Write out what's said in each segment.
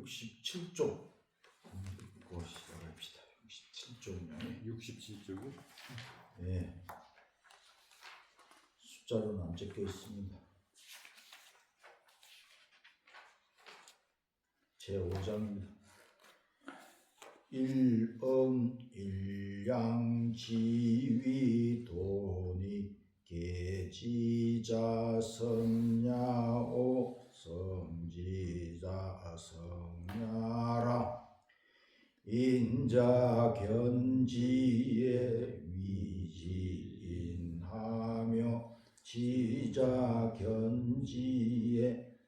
67쪽 읽고 시작합시다. 67쪽이요. 67쪽이? 예. 숫자로는 안 적혀 있습니다. 제5장입니다. 일양지위도니 계지자 성야오 성지자 성야라 인자견지에 위지인하며 지자견지에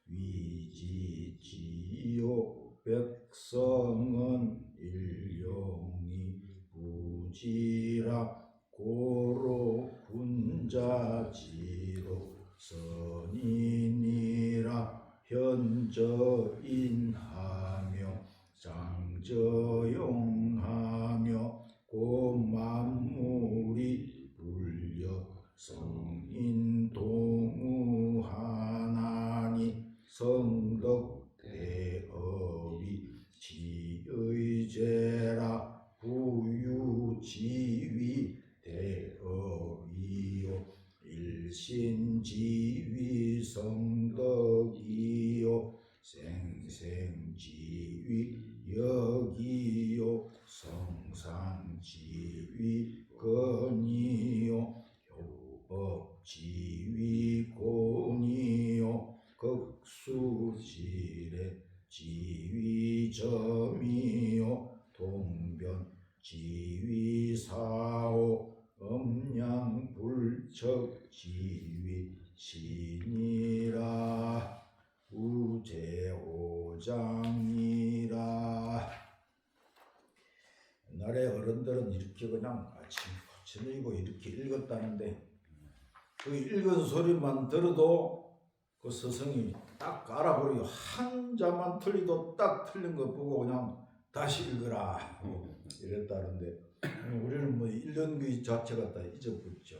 위지지요 백성은 일용이 부지라 고로 군자지로 선인이라 현저인하며 장저용하며 고만물이 불려 성인동우하나니 성덕 대업이 지의제라 부유지위 대업이요 일신지위 성덕이요 생생지위 여기요 성상지위 건이요 효법지위 공이요 극수지례 지위점이요 동변지위사오 음양불척지위신이라 우제오장이라. 옛날에 어른들은 이렇게 그냥 저녁이고 이렇게 읽었다는데 그 읽은 소리만 들어도 그 스승이 딱 알아버리고 한자만 틀리도 딱 틀린 거 보고 그냥 다시 읽으라 이랬다는데 우리는 뭐 읽는 그 자체가 다 잊어버렸죠.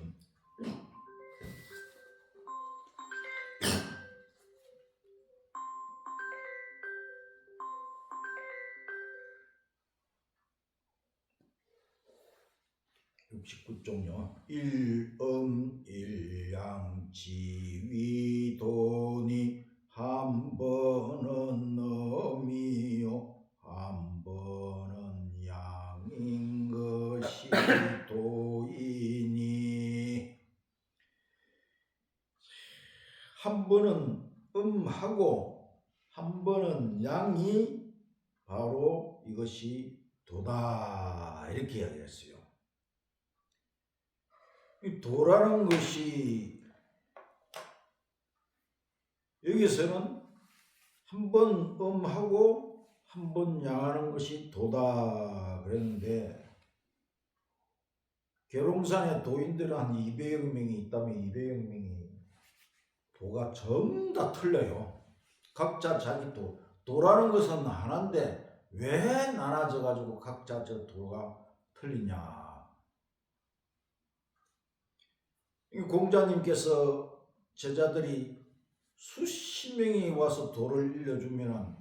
(69쪽요) 일음일양지위도니 한 번은 음이요 한 번은 양인 것이 도이니 한 번은 음하고 한 번은 양이 바로 이것이 도다 이렇게 이야기했어요. 이 도라는 것이 여기서는 한 번 음하고 한 번 양하는 것이 도다 그랬는데 계룡산에 도인들은 한 200여 명이 있다면 200여 명이 도가 전부 다 틀려요. 각자 자기 도라는 것은 하나인데 왜 나눠져 가지고 각자 저 도가 틀리냐. 공자님께서 제자들이 수십 명이 와서 도를 일러주면은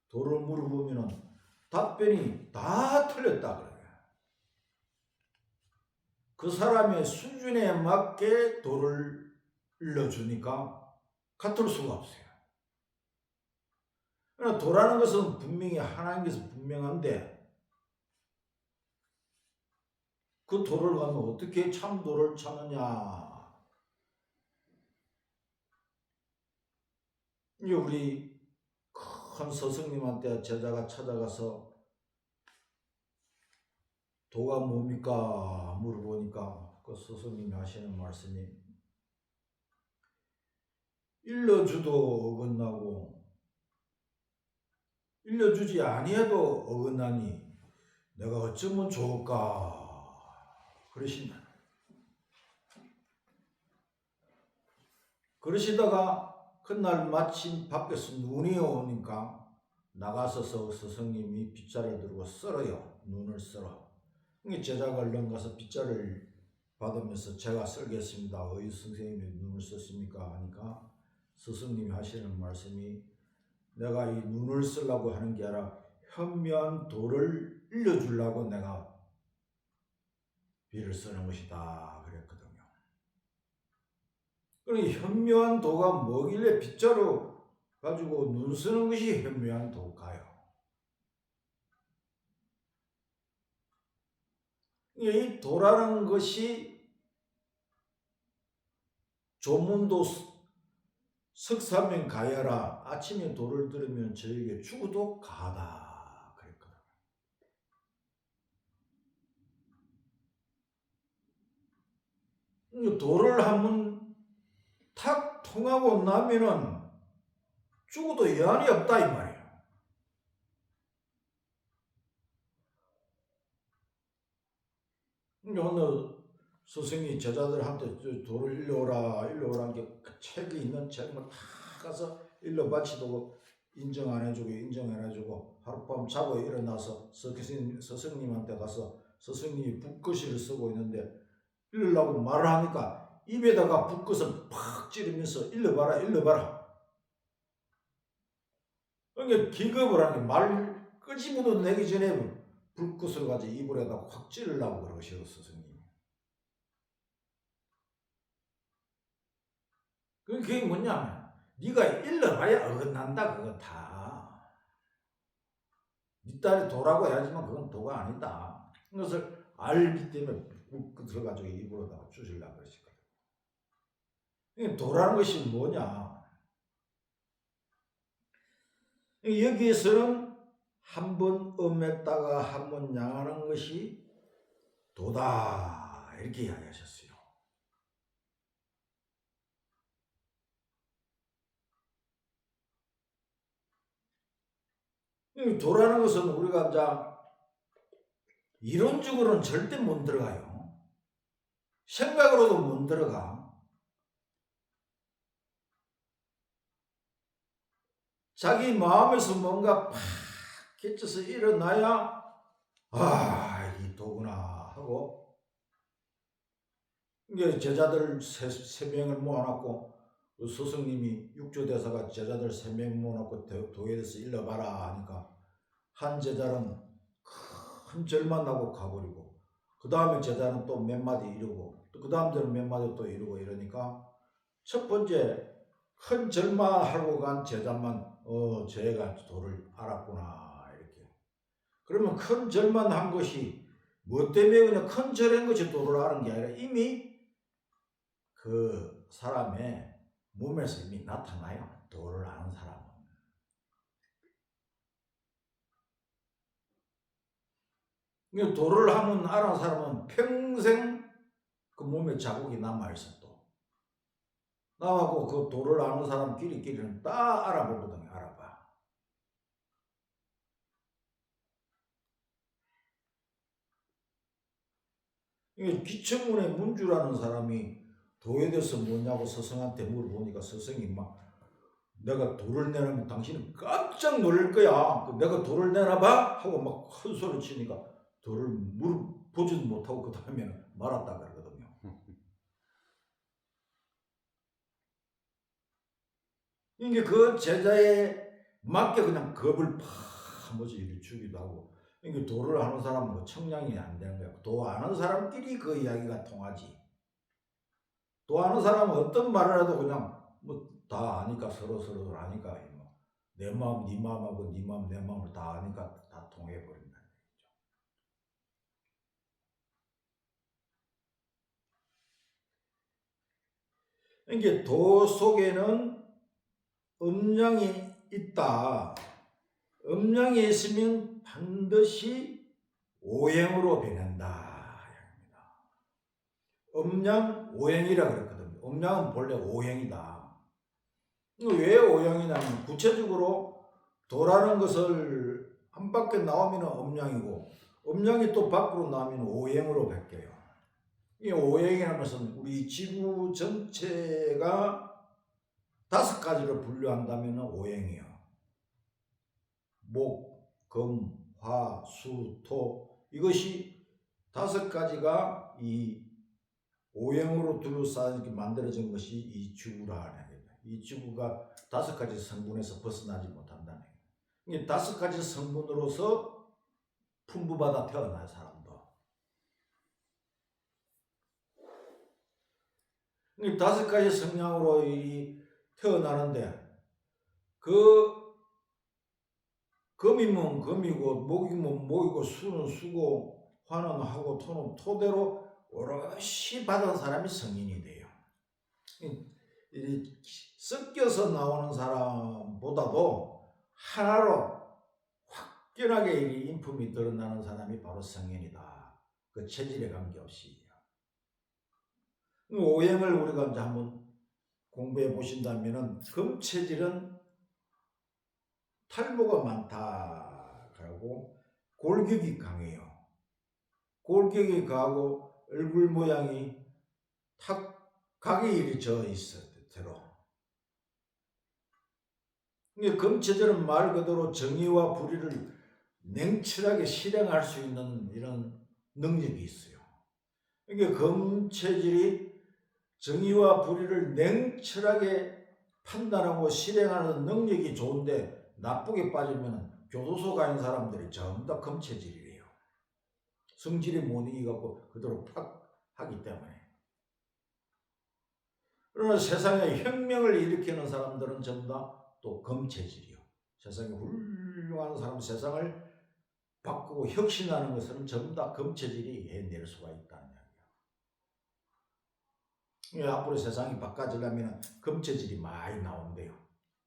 도를 물어보면은 답변이 다 틀렸다 그래요. 그 사람의 수준에 맞게 도를 일러주니까 같을 수가 없어요. 그러나 도라는 것은 분명히 하나인 것은 분명한데 그 도를 가면 어떻게 참 도를 찾느냐. 우리 큰 스승님한테 제자가 찾아가서 도가 뭡니까 물어보니까 그 스승님이 하시는 말씀이 일러주도 어긋나고 일러주지 아니해도 어긋나니 내가 어쩌면 좋을까 그러신다. 그러시다가 그날 마침 밖에서 눈이 오니까 나가서서 스승님이 빗자를 들고 썰어요. 눈을 썰어. 제자가 얼른 가서 빗자를 받으면서 제가 썰겠습니다. 어이 선생님이 눈을 썼습니까? 하니까 스승님이 하시는 말씀이 내가 이 눈을 쓰려고 하는 게 아니라 현묘한 도를 일러주려고 내가 비를 쓰는 것이다 그랬거든요. 그러니 현묘한 도가 뭐길래 빗자루 가지고 눈 쓰는 것이 현묘한 도일까요? 이 도라는 것이 조문도 석사면 가야라, 아침에 도를 들으면 저에게 죽어도 가다 그랬거든요. 도를 한번 탁 통하고 나면은 죽어도 여한이 없다 이 말이에요. 어느 스승이 제자들한테 도를 일러오라 일러오라 게 책이 있는 책을 다 가서 일러 바치고 인정 안 해주고 인정 안 해주고 하룻밤 자고 일어나서 스승님한테 가서 스승님이 붓글씨를 쓰고 있는데 일러라고 말을 하니까 입에다가 붓글을 팍 찌르면서 일러봐라 일러봐라. 그러니까 기겁을 하는 게 말 끄집어도 내기 전에 불꽃을 가지고 이불에다 확 찌르려고 그러시오 스승님. 그게 뭐냐면 네가 일러봐야 어긋난다 그거 다. 네 딸이 도라고 해야지만 그건 도가 아니다. 그것을 알기 때문에 불꽃을 가지고 이불에다가 주시려고 그러시거든. 도라는 것이 뭐냐. 여기에서는 한 번 음했다가 한 번 양하는 것이 도다 이렇게 이야기하셨어요. 도라는 것은 우리가 이제 이론적으로는 절대 못 들어가요. 생각으로도 못 들어가. 자기 마음에서 뭔가 팍 깨쳐서 일어나야 이 도구나 하고, 이게 제자들 세 명을 모아놨고 스승님이 육조대사가 제자들 3명 모아놓고 도에 대해서 일러봐라 하니까 한 제자는 큰 절만 나고 가버리고 그 다음에 제자는 또 몇 마디 이루고 또 그 다음 제자는 몇 마디 또 이루고 이러니까 첫 번째 큰 절만 하고 간 제자만 쟤가 도를 알았구나 이렇게. 그러면 큰 절만 한 것이 뭐 때문에 그냥 큰 절인 것이 도를 아는 게 아니라 이미 그 사람의 몸에서 이미 나타나요. 도를 아는 사람은. 도를 하면 아는 사람은 평생 그 몸에 자국이 남아있어 또. 나하고 그 도를 아는 사람끼리는 다 알아보거든요. 알아봐. 기천문의 문주라는 사람이 도에 대해서 뭐냐고 스승한테 물어보니까 스승이 막 내가 도를 내놓으면 당신은 깜짝 놀랄 거야. 내가 도를 내놔봐? 하고 막 큰 소리 치니까 도를 물어보지도 못하고 그 다음에 말았다 그러거든요. 이게 그 제자에 맞게 그냥 겁을 팍 한 번씩 이렇게 주기도 하고. 이게 도를 아는 사람은 뭐 청량이 안 되는 거야. 도 아는 사람끼리 그 이야기가 통하지. 도 아는 사람은 어떤 말을 해도 그냥 뭐 다 아니까 서로 아니까 뭐 내 마음 네 마음하고 네 마음 내 마음을 다 아니까 다 통해 버린다. 이게 도 속에는 음양이 있다. 음양이 있으면 반드시 오행으로 변한다. 음양 오행이라 그랬거든요. 음양은 본래 오행이다. 왜 오행이냐면 구체적으로 도라는 것을 한 바퀴 나오면 음양이고 음양이 또 밖으로 나오면 오행으로 바뀌어요. 이 오행이라는 것은 우리 지구 전체가 5가지로 분류한다면 오행이에요. 목, 금, 화, 수, 토 이것이 5가지가 이 오행으로 둘러싸이게 만들어진 것이 이 지구라 하는 거예요. 이 지구가 5가지 성분에서 벗어나지 못한다. 이 5가지 성분으로서 풍부받아 태어난 사람도. 이 5가지 성향으로 태어나는데 금이면 금이고 목이면 목이고 수는 수고 화는 하고 토는 토대로 오롯이 받은 사람이 성인이 돼요. 섞여서 나오는 사람보다도 하나로 확연하게 인품이 드러나는 사람이 바로 성인이다. 그 체질에 관계없이. 오행을 우리가 이제 한번 공부해 보신다면은 금체질은 탈모가 많다. 그러고 골격이 강해요. 골격이 강하고 얼굴 모양이 각이 이리 져 있어요. 대로. 금체질은 말 그대로 정의와 불의를 냉철하게 실행할 수 있는 이런 능력이 있어요. 그러니까 금체질이 정의와 불의를 냉철하게 판단하고 실행하는 능력이 좋은데 나쁘게 빠지면 교도소 가 있는 사람들이 전부 다 금체질이래요. 성질이 못 이기고 그대로 팍 하기 때문에. 그러나 세상에 혁명을 일으키는 사람들은 전부 다 또 금체질이요. 세상에 훌륭한 사람, 세상을 바꾸고 혁신하는 것은 전부 다 금체질이 해낼 수가 있다는 이야기예요. 앞으로 세상이 바꿔지려면 금체질이 많이 나온대요.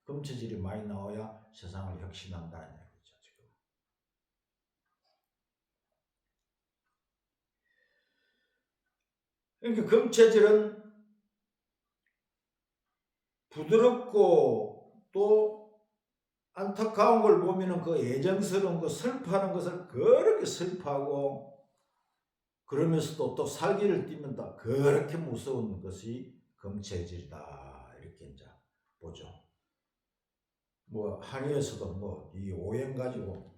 금체질이 많이 나와야 세상을 혁신한다는 얘기죠. 지금. 그러니까 금체질은 부드럽고 또 안타까운 걸 보면은 그 애정스러운 거 슬퍼하는 것을 그렇게 슬퍼하고 그러면서도 또 살기를 띠면다 그렇게 무서운 것이 금체질이다. 이렇게 이제 보죠. 뭐 한의에서도 뭐 이 오행 가지고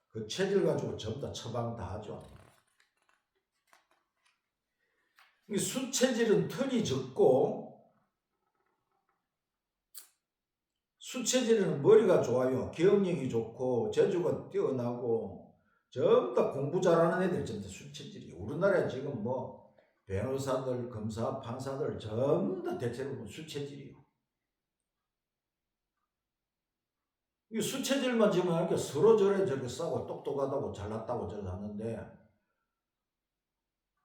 그 체질 가지고 전부 다 처방 다 하죠. 이 수체질은 털이 적고 수체질은 머리가 좋아요. 기억력이 좋고 재주가 뛰어나고 전부 다 공부 잘하는 애들이 전부 다 수체질이. 우리나라에 지금 뭐 변호사들, 검사, 판사들 전부 다 대체로 수체질이요. 이 수체질만 지금 이렇게 서로 저렇게 싸고 똑똑하다고 잘났다고 저렇게 하는데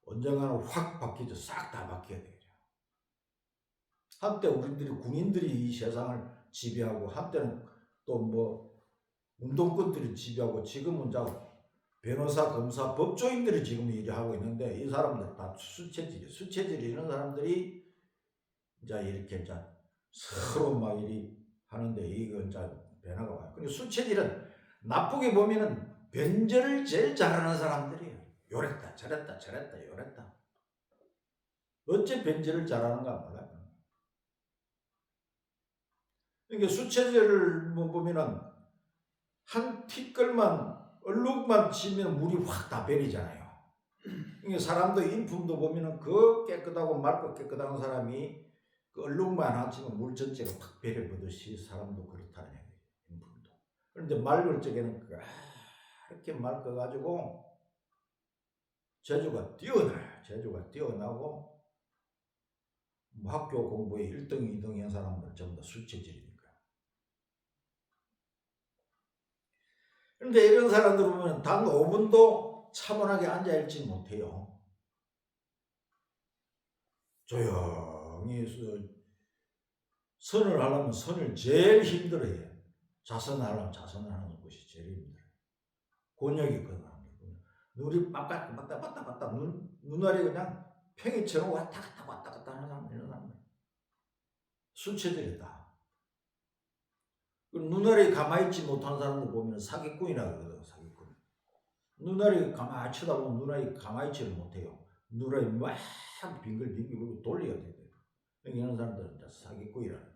언젠가는 확 바뀌죠. 싹 다 바뀌어야 되죠. 한때 우리들이 군인들이 이 세상을 지배하고 한때는 또 뭐 운동권들이 지배하고 지금은 변호사, 검사, 법조인들이 지금 일을 하고 있는데 이 사람들 다 수체질이 이런 사람들이 이제 이렇게 이제 서로 막 이리 하는데 이거 이제 변화가 와요. 근데 수체질은 나쁘게 보면은 변절을 제일 잘하는 사람들이에요. 요랬다 저랬다 저랬다 요랬다. 어째 변절을 잘하는가 몰라요. 그러니까 수체질을 보면은 한 티끌만 얼룩만 치면 물이 확 다 베리잖아요. 그러니까 사람도 인품도 보면은 그 깨끗하고 맑고 깨끗한 사람이 그 얼룩만 안 치면 물 전체가 확 베려보듯이 사람도 그렇다는 얘기예요. 인품도. 그런데 맑을 적에는 그렇게 맑아가지고 재주가 뛰어나요. 재주가 뛰어나고 뭐 학교 공부에 1등, 2등 한 사람들 전부 다 수체질이니까. 그런데 이런 사람들 보면 단 5분도 차분하게 앉아있지 못해요. 조용히 선을 하려면 선을 제일 힘들어해요. 자선을 하려면 자선을 하는 것이 제일 힘들어요. 곤욕이 그 사람들. 눈이 맞다 눈알이 그냥 팽이처럼 왔다 갔다 하는 사람, 이런 사람들. 수체들이다. 눈알이 가만히 있지 못하는 사람들 보면 사기꾼이라고 그러거든. 사기꾼. 눈알이 가만히 쳐다보면 눈알이 가만히 있지를 못해요. 눈알이 막 빙글빙글 돌려야 돼요. 이런 사람들은 사기꾼이라는.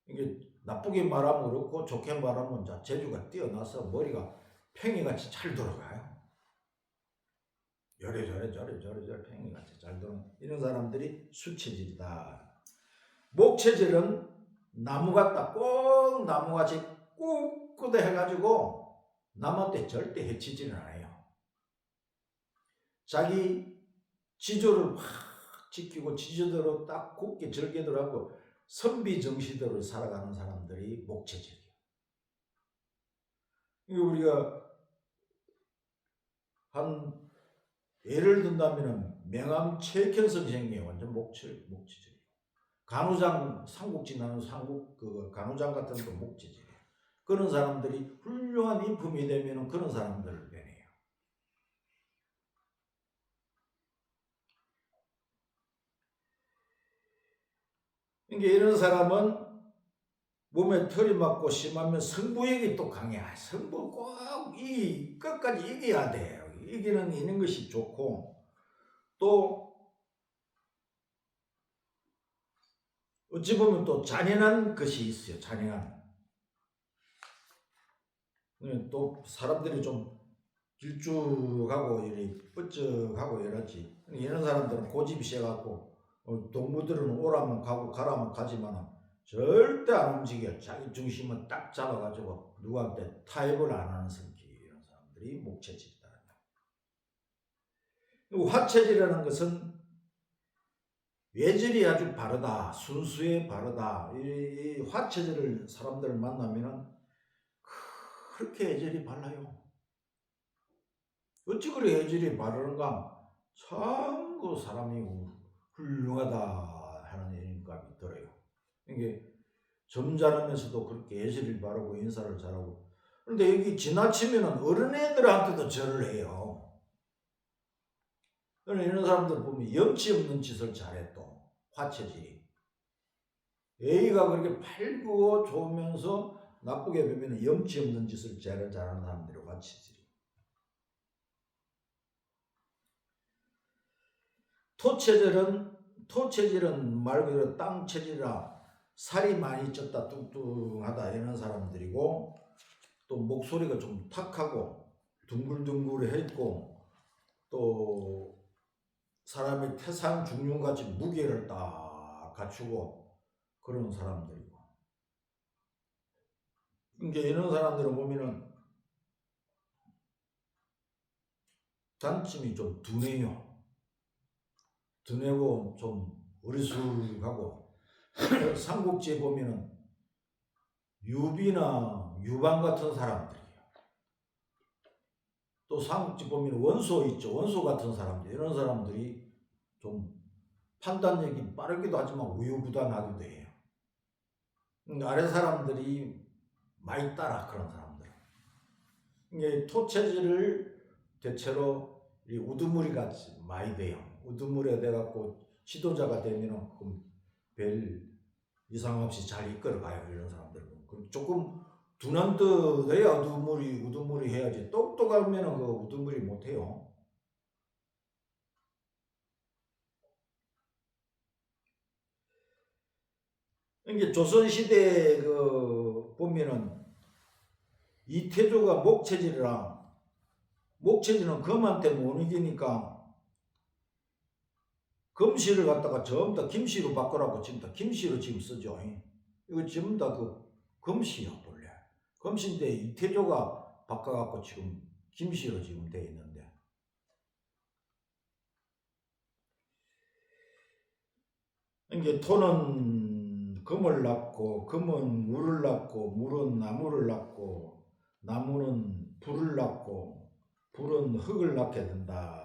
이게 나쁘게 말하면 그렇고 좋게 말하면 재주가 뛰어나서 머리가 팽이같이 잘 돌아가요. 요래저래 팽이같이 잘 돌아가는 이런 사람들이 수체질이다. 목체질은 나무 같다. 꼭 나무같이 꿋꿋이 해가지고 남한테 절대 해치지는 않아요. 자기 지조를 확 지키고 지조대로 딱 굳게 절개대로 하고 선비정시대로 살아가는 사람들이 목체질이에요. 우리가 한 예를 든다면 명암 최익현 선생이 완전 목체질이에요. 간우장 삼국지 나는 간우장 같은 거 목체질이에요. 그런 사람들이 훌륭한 인품이 되면 그런 사람들을 변해요. 그러니까 이런 사람은 몸에 털이 맞고 심하면 승부욕이 또 강해. 승부 꼭 끝까지 이겨야 돼요. 이기는 것이 좋고, 또 어찌 보면 또 잔인한 것이 있어요. 잔인한. 또 사람들이 좀 길쭉하고 이렇게 뻗쩍하고 이러지. 이런 사람들은 고집이 세갖고 동무들은 오라면 가고 가라면 가지만 절대 안 움직여. 자기 중심은 딱 잡아가지고 누구한테 타협을 안 하는 성격. 이런 사람들이 목체질이다. 그리고 화체질이라는 것은 외질이 아주 바르다, 순수해 바르다. 이 화체질을 사람들을 만나면은 그렇게 애질이 발라요. 어찌 그래 애질이 바르는가? 참 그 사람이 훌륭하다 하는 인감이 들어요. 이게 점잖으면서도 그렇게 애질이 바르고 인사를 잘하고. 그런데 여기 지나치면은 어린애들한테도 절을 해요. 이런 사람들 보면 염치 없는 짓을 잘해. 또 화체질이 A가 그렇게 팔고 좋으면서 나쁘게 보면 염치 없는 짓을 제일 잘하는 사람들이 화체질이. 토체질은 말 그대로 땅체질이라 살이 많이 쪘다 뚱뚱하다 이런 사람들이고, 또 목소리가 좀 탁하고 둥글둥글했고, 또 사람의 태산 중륜같이 무게를 딱 갖추고 그런 사람들이고. 그러니까 이런 사람들을 보면은 단점이 좀 둔해요. 둔하고 좀 어리숙하고. 삼국지에 보면은 유비나 유방 같은 사람들이에요. 또 삼국지 보면 원소 있죠. 원소 같은 사람들. 이런 사람들이 좀 판단력이 빠르기도 하지만 우유부단하기도 해요. 아래 사람들이 많이 따라 그런 사람들. 이게 토체질을 대체로 우두머리 같이 많이 돼요. 우두머리가 돼갖고 지도자가 되면은 별 이상 없이 잘 이끌어가요. 이런 사람들은. 조금 둔한 듯 해야 우두머리 해야지. 똑똑하면은 그 우두머리 못해요. 이게 조선시대 보면은 이태조가 목체질은 금한테 못 이기니까 금시를 갖다가 전부 다 김시로 바꾸라고 지금 다 김시로 지금 쓰죠. 이거 전부 다 금시야 본래. 금시인데 이태조가 바꿔갖고 지금 김시로 지금 돼 있는데. 이게 토는 금을 낳고, 금은 물을 낳고, 물은 나무를 낳고, 나무는 불을 낳고, 불은 흙을 낳게 된다.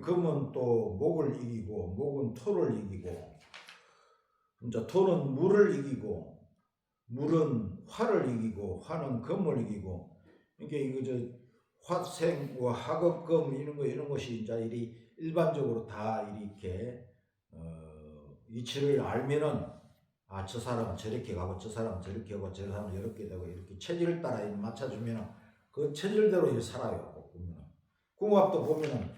금은 또 목을 이기고, 목은 토를 이기고, 이제 토는 물을 이기고, 물은 화를 이기고, 화는 금을 이기고. 이게 화생, 화급금 이런 것이 이제 일반적으로 다 이렇게 이치를 알면은 저 사람은 저렇게 가고 저 사람은 저렇게 하고 저 사람은 이렇게 되고 이렇게 체질을 따라 맞춰주면은 그 체질대로 살아요. 보면은 궁합도 보면은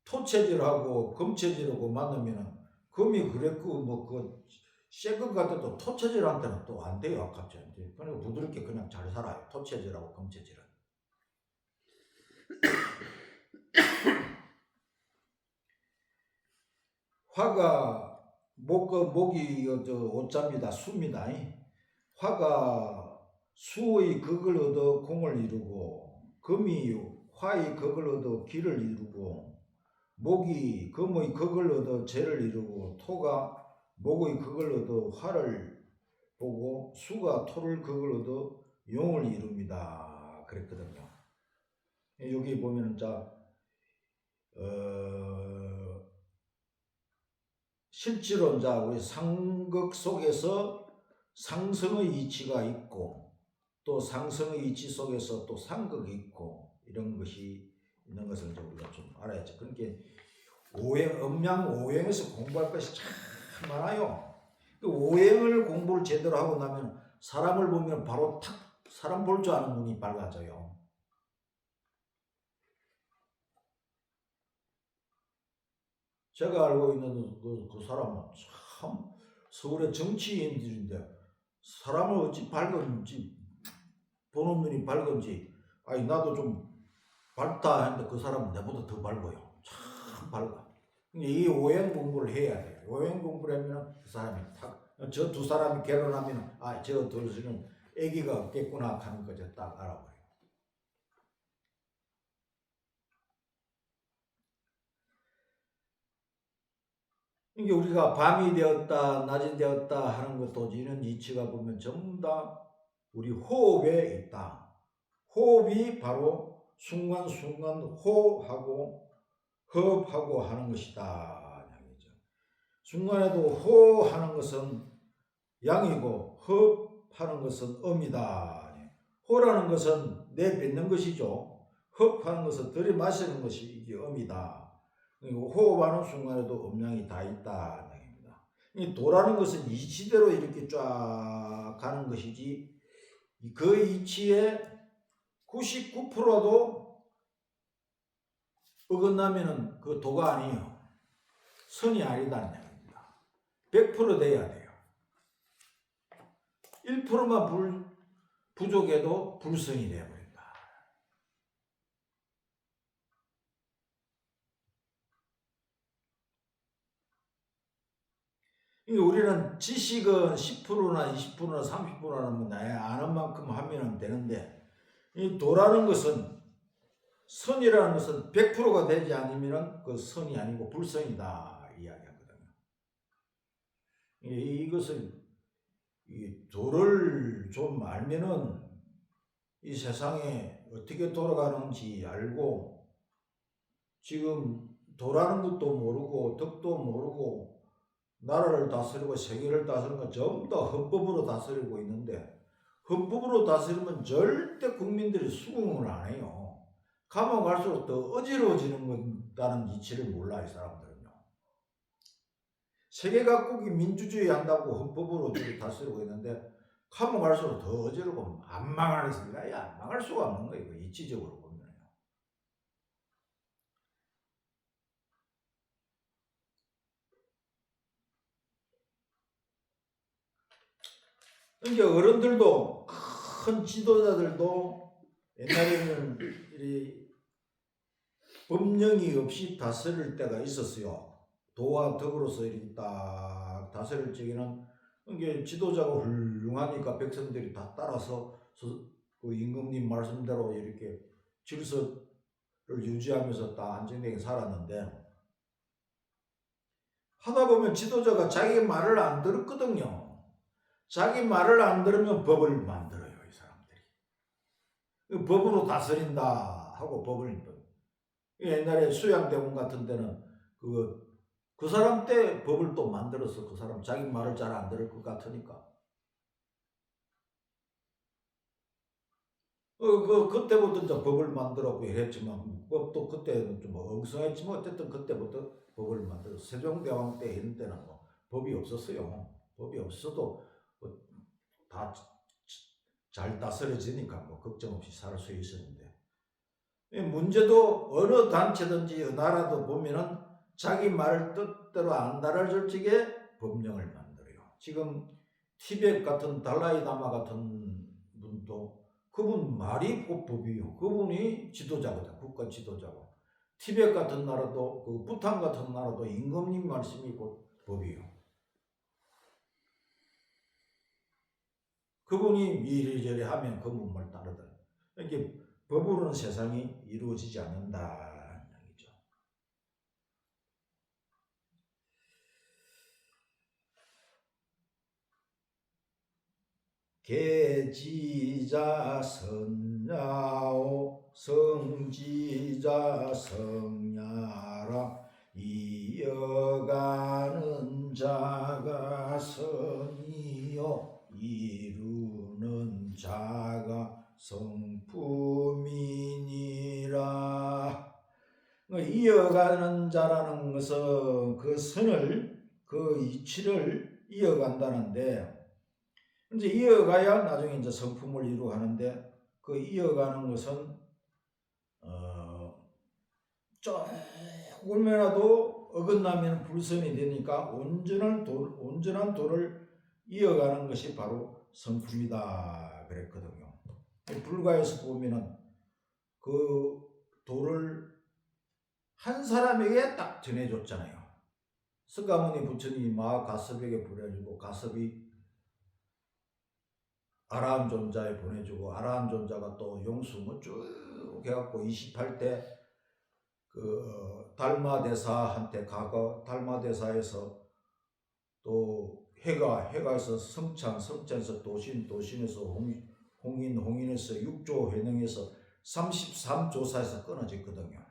토체질하고 금체질하고 만나면은 금이 그랬고 쇠금 같아도 토체질한테는 또 안 돼요. 아깝지 않대. 그러니까 부드럽게 그냥 잘 살아요. 토체질하고 금체질은. 화가 목이 오자입니다. 수입니다. 화가 수의 극을 얻어 공을 이루고 금이 화의 극을 얻어 기를 이루고 목이 금의 극을 얻어 재를 이루고 토가 목의 극을 얻어 화를 보고 수가 토를 극을 얻어 용을 이룹니다. 그랬거든요. 여기 보면은 실제로 우리 상극 속에서 상성의 이치가 있고 또 상성의 이치 속에서 또 상극이 있고 이런 것이 있는 것을 우리가 좀 알아야죠. 그러니까 음양 오행에서 공부할 것이 참 많아요. 그 오행을 공부를 제대로 하고 나면 사람을 보면 바로 탁 사람 볼 줄 아는 눈이 밝아져요. 제가 알고 있는 그 사람은 참 서울의 정치인들인데 사람을 어찌 밝은지 보는 눈이 밝은지 아니 나도 좀 밝다 했는데 그 사람은 내보다 더 밝아요. 참 밝아. 이 오행 공부를 해야 돼요. 오행 공부를 하면 그 사람이 저 두 사람이 결혼하면 저 둘은 아기가 없겠구나 하는 거죠. 딱 알아버려요. 이게 우리가 밤이 되었다 낮이 되었다 하는 것도 이런 이치가 보면 전부 다 우리 호흡에 있다. 호흡이 바로 순간순간 호하고 허업하고 하는 것이다. 순간에도 호하는 것은 양이고 허업하는 것은 음이다. 호라는 것은 내뱉는 것이죠. 허업하는 것은 들이마시는 것이 이게 음이다. 호흡하는 순간에도 음양이 다 있다. 이 도라는 것은 이치대로 이렇게 쫙 가는 것이지 그 이치의 99%도 어긋나면은 그 도가 아니에요. 선이 아니다는 얘기입니다. 100% 돼야 돼요. 1%만 부족해도 불선이 되어버린다. 우리는 지식은 10%나 20%나 30%나 아는 만큼 하면 되는데 이 도라는 것은 선이라는 것은 100%가 되지 않으면 그 선이 아니고 불선이다 이야기하거든요. 이것을 이 도를 좀 알면은 이 세상에 어떻게 돌아가는지 알고 지금 도라는 것도 모르고 덕도 모르고 나라를 다스리고 세계를 다스리는 건 전부 다 헌법으로 다스리고 있는데 헌법으로 다스리면 절대 국민들이 수긍을 안 해요. 가면 갈수록 더 어지러워지는 다는 이치를 몰라 이 사람들은요. 세계 각국이 민주주의 한다고 헌법으로 다스리고 있는데 가면 갈수록 더 어지럽고 안 망할 수가 안 망할 수가 없는 거예요. 이치적으로 보면요. 그러니까 어른들도 큰 지도자들도 옛날에는 이 법령이 없이 다스릴 때가 있었어요. 도와 덕으로서 이렇게 딱 다스릴 적에는 이게 지도자가 훌륭하니까 백성들이 다 따라서 그 임금님 말씀대로 이렇게 질서를 유지하면서 다 안정되게 살았는데 하다 보면 지도자가 자기 말을 안 들었거든요. 자기 말을 안 들으면 법을 만들어요, 이 사람들이. 법으로 다스린다 하고 법을 옛날에 수양대원 같은 데는 그 사람 때 법을 또 만들어서 그 사람 자기 말을 잘 안 들을 것 같으니까. 그때부터 이제 법을 만들었고 이랬지만 법도 그때는 좀 엉성했지만 어쨌든 그때부터 법을 만들어서 세종대왕 때 이런 때는 뭐 법이 없었어요. 법이 없어도 다 잘 다스려지니까 뭐 걱정 없이 살 수 있었는데 문제도 어느 단체든지 어느 나라도 보면은 자기 말을 뜻대로 안 달아줄 적에 법령을 만들어요. 지금 티벳 같은 달라이다마 같은 분도 그분 말이 법이요. 그분이 지도자거든. 국가 지도자고. 티벳 같은 나라도 그 부탄 같은 나라도 임금님 말씀이 곧 법이요. 그분이 이리저리 하면 그 몸을 따르다. 이게 법으로는 세상이 이루어지지 않는다 이야기죠. 계지자 선야오 성지자 성야라 이어가는 자가 성이요 이루는 자가 성품이니라. 이어가는 자라는 것은 그 선을 그 이치를 이어간다는데 이제 이어가야 나중에 이제 성품을 이루어가는데 그 이어가는 것은 조금이라도 어긋나면 불선이 되니까 온전한 도를 이어가는 것이 바로 성품이다 그랬거든요. 불가에서 보면은 그 도를 한 사람에게 딱 전해줬잖아요. 석가모니 부처님이 마가섭에게 보내주고 가섭이 아라함 존자에 보내주고 아라함 존자가 또 용수 뭐 쭉 해갖고 28대 그 달마대사한테 가고 달마대사에서 또 해가에서 성찬에서 도신에서 홍인에서 육조 회능에서 33조사에서 끊어졌거든요.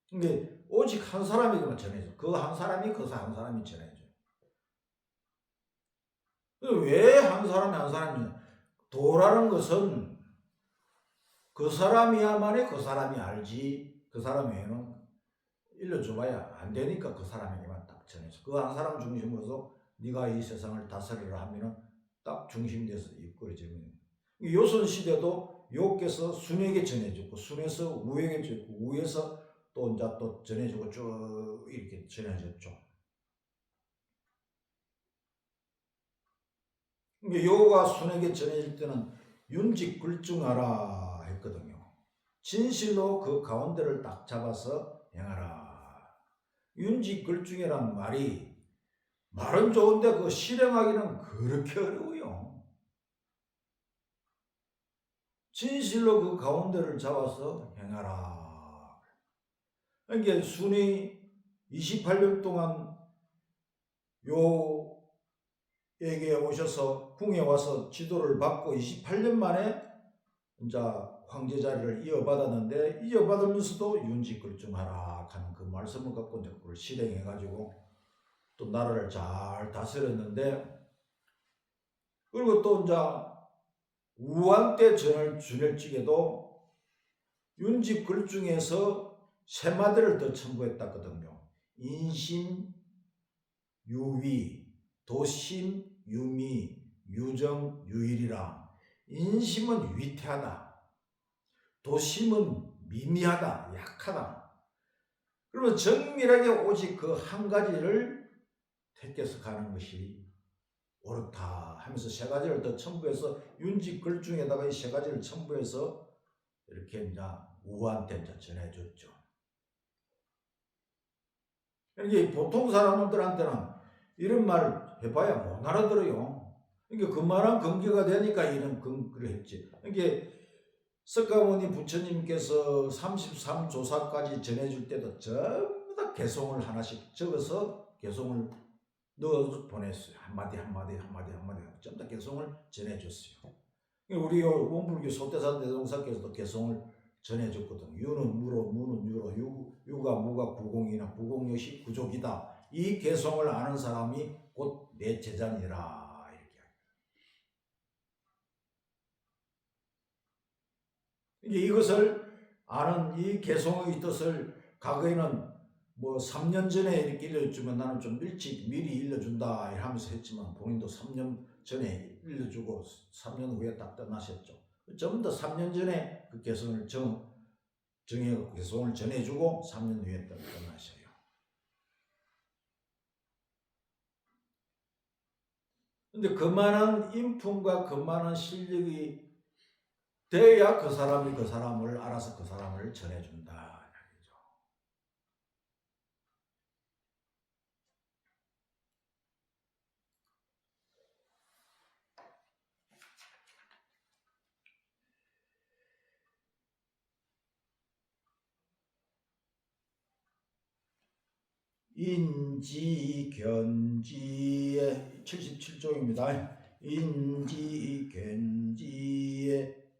근데 오직 한 사람에게만 전해줘. 그 한 사람이 전해줘. 왜 한 사람이 도라는 것은 그 사람이야만이 그 사람이 알지 그 사람 외에는 일러줘봐야 안 되니까 그 사람에게만 딱 전해줘. 그 한 사람 중심으로서 네가 이 세상을 다스리라 하면은 딱 중심돼서 이끌어지는. 요선시대도 요께서 순에게 전해주고 순에서 우에게 전해주고 우에서 또 이제 또 전해주고 쭉 이렇게 전해졌죠. 요가 순에게 전해질 때는 윤직굴중하라 했거든요. 진실로 그 가운데를 딱 잡아서 행하라. 윤직굴중이란 말은 좋은데 그 실행하기는 그렇게 어려워요. 진실로 그 가운데를 잡아서 행하라. 그러니까 순이 28년 동안 요에게 오셔서 궁에 와서 지도를 받고 28년 만에 이제 황제 자리를 이어받았는데 이어받으면서도 윤직굴중하라 하는 그 말씀을 갖고 이제 그걸 실행해가지고 또 나라를 잘 다스렸는데 그리고 또 이제 우한 때 전을 주낼직에도 윤직굴중에서 세 마디를 더 첨부했다거든요. 인심, 유위, 도심, 유미, 유정, 유일이라. 인심은 위태하다. 도심은 미미하다, 약하다. 그러면 정밀하게 오직 그 한 가지를 택해서 가는 것이 옳다 하면서 세 가지를 더 첨부해서 윤직글중에다가 이 세 가지를 첨부해서 이렇게 이제 우한테 이제 전해줬죠. 이게 보통 사람들한테는 이런 말 해봐야 못 알아들어요. 그러니까 그만한 근거가 되니까 이런 근거를 했지. 이게 석가모니 부처님께서 33조사까지 전해줄 때도 전부 다 개송을 하나씩 적어서 개송을 넣어서 보냈어요. 한마디 전부 다 개송을 전해줬어요. 우리 원불교 소태산 대종사께서도 개송을 전해줬거든. 유는 무로, 무는 유로, 유가 무가 부공이나 부공역시 구족이다. 이 개송을 아는 사람이 곧 내 제자니라 이렇게. 이것을 아는 이 개송의 뜻을 과거에는 뭐 3년 전에 이렇게 일러주면 나는 좀 미리 일러준다 하면서 했지만 본인도 3년 전에 일러주고 3년 후에 딱 떠나셨죠. 전부 다 3년 전에 그 개성을 정해갖고 개성을 전해주고 3년 후에 떠나셔요. 근데 그만한 인품과 그만한 실력이 돼야 그 사람이 그 사람을 알아서 그 사람을 전해준다. 인지견지의 77쪽입니다. 인지견지의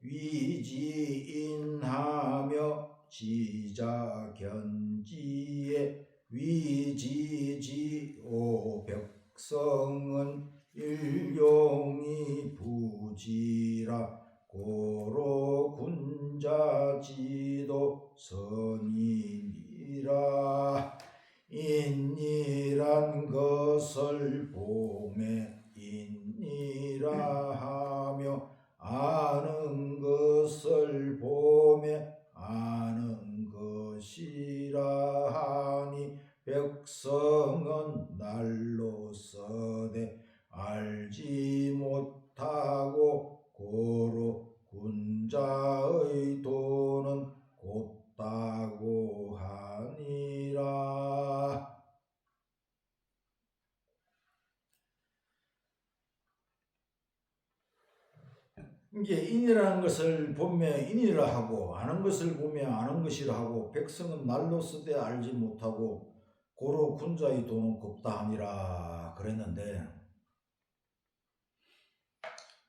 위지인하며 지자견지의 위지지오 백성은 일용이 부지라 고로 군자지도 선인이라. 인이란 것을 보매 인이라 하며 아는 것을 보매 아는 것이라 하니 백성은 날로 써대 알지 못하고 고로 군자의 도는 곧다고 하니라. 이게 인이라는 것을 보면 인이라 하고 아는 것을 보면 아는 것이라 하고 백성은 날로 쓰되 알지 못하고 고로 군자의 도는 곱다 하니라 그랬는데,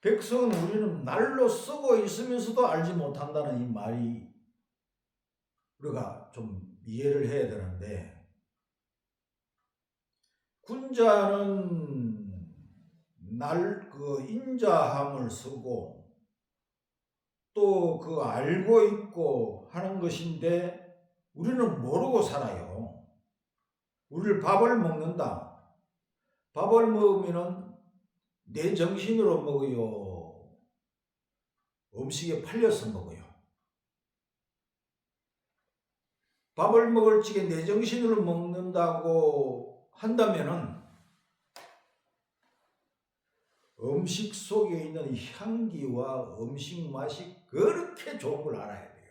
백성은 우리는 날로 쓰고 있으면서도 알지 못한다는 이 말이 우리가 좀 이해를 해야 되는데, 군자는 그 인자함을 쓰고 또 그 알고 있고 하는 것인데 우리는 모르고 살아요. 우리를 밥을 먹는다. 밥을 먹으면은 내 정신으로 먹어요, 음식에 팔려서 먹어요? 밥을 먹을 적에 내 정신으로 먹는다고 한다면은 음식 속에 있는 향기와 음식 맛이 그렇게 좋은 걸 알아야 돼요.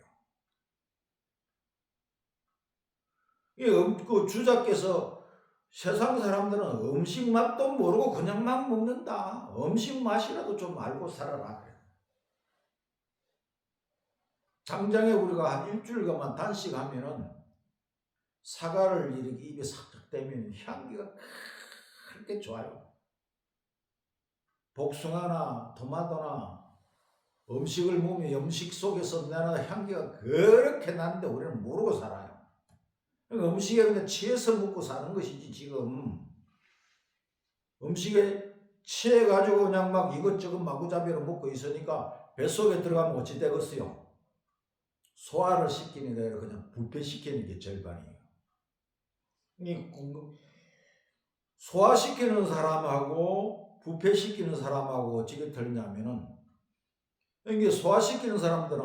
그 주자께서 세상 사람들은 음식 맛도 모르고 그냥 막 먹는다. 음식 맛이라도 좀 알고 살아라. 그래요. 당장에 우리가 한 일주일간만 단식하면은 사과를 이렇게 입에 싹 대면 향기가 그렇게 좋아요. 복숭아나 토마토나 음식을 먹으면 음식 속에서 나는 향기가 그렇게 나는데 우리는 모르고 살아요. 그러니까 음식에 그냥 취해서 먹고 사는 것이지, 지금 음식에 취해가지고 그냥 막 이것저것 마구잡이로 먹고 있으니까 뱃속에 들어가면 어찌 되겠어요? 소화를 시키는 게 아니라 그냥 부패시키는 게 절반이에요. 소화시키는 사람하고 부패시키는 사람하고 어떻게 틀리냐면은, 이게 소화시키는 사람들은